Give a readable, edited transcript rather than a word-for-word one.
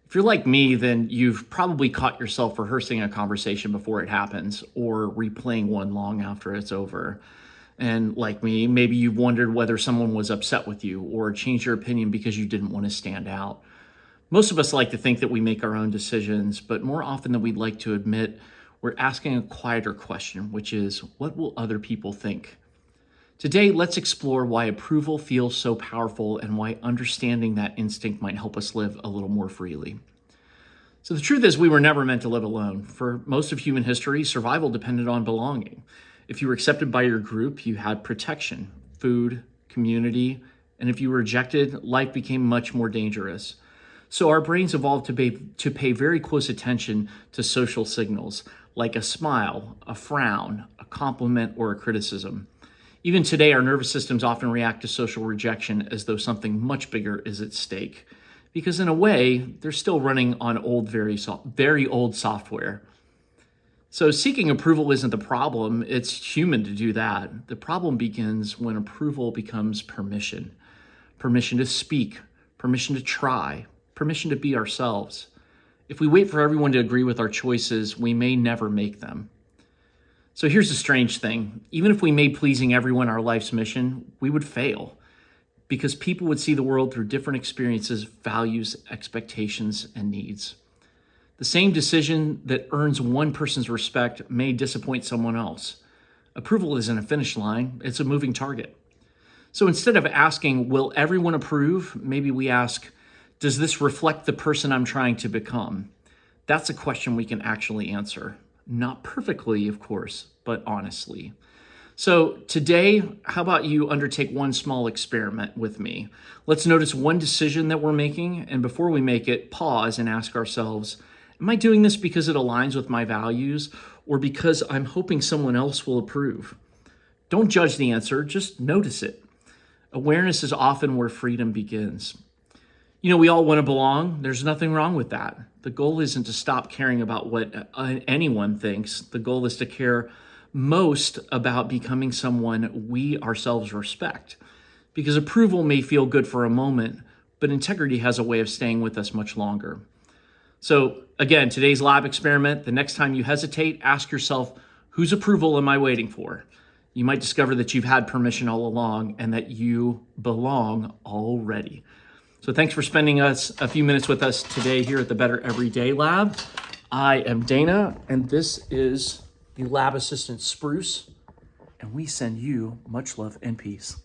If you're like me, then you've probably caught yourself rehearsing a conversation before it happens or replaying one long after it's over. And like me, maybe you've wondered whether someone was upset with you or changed your opinion because you didn't want to stand out. Most of us like to think that we make our own decisions, but more often than we'd like to admit, we're asking a quieter question, which is, what will other people think? Today, let's explore why approval feels so powerful and why understanding that instinct might help us live a little more freely. So the truth is, we were never meant to live alone. For most of human history, survival depended on belonging. If you were accepted by your group, you had protection, food, community, and if you were rejected, life became much more dangerous. So our brains evolved to pay very close attention to social signals, like a smile, a frown, a compliment, or a criticism. Even today, our nervous systems often react to social rejection as though something much bigger is at stake. Because in a way, they're still running on very old software. So seeking approval isn't the problem. It's human to do that. The problem begins when approval becomes permission. Permission to speak, permission to try, permission to be ourselves. If we wait for everyone to agree with our choices, we may never make them. So here's the strange thing. Even if we made pleasing everyone our life's mission, we would fail because people would see the world through different experiences, values, expectations, and needs. The same decision that earns one person's respect may disappoint someone else. Approval isn't a finish line, it's a moving target. So instead of asking, will everyone approve? Maybe we ask, does this reflect the person I'm trying to become? That's a question we can actually answer. Not perfectly, of course, but honestly. So today, how about you undertake one small experiment with me? Let's notice one decision that we're making, and before we make it, pause and ask ourselves, am I doing this because it aligns with my values or because I'm hoping someone else will approve? Don't judge the answer, just notice it. Awareness is often where freedom begins. You know, we all want to belong. There's nothing wrong with that. The goal isn't to stop caring about what anyone thinks. The goal is to care most about becoming someone we ourselves respect. Because approval may feel good for a moment, but integrity has a way of staying with us much longer. So again, today's lab experiment, the next time you hesitate, ask yourself, whose approval am I waiting for? You might discover that you've had permission all along and that you belong already. So thanks for spending a few minutes with us today here at the Better Everyday Lab. I am Dana, and this is the lab assistant Spruce, and we send you much love and peace.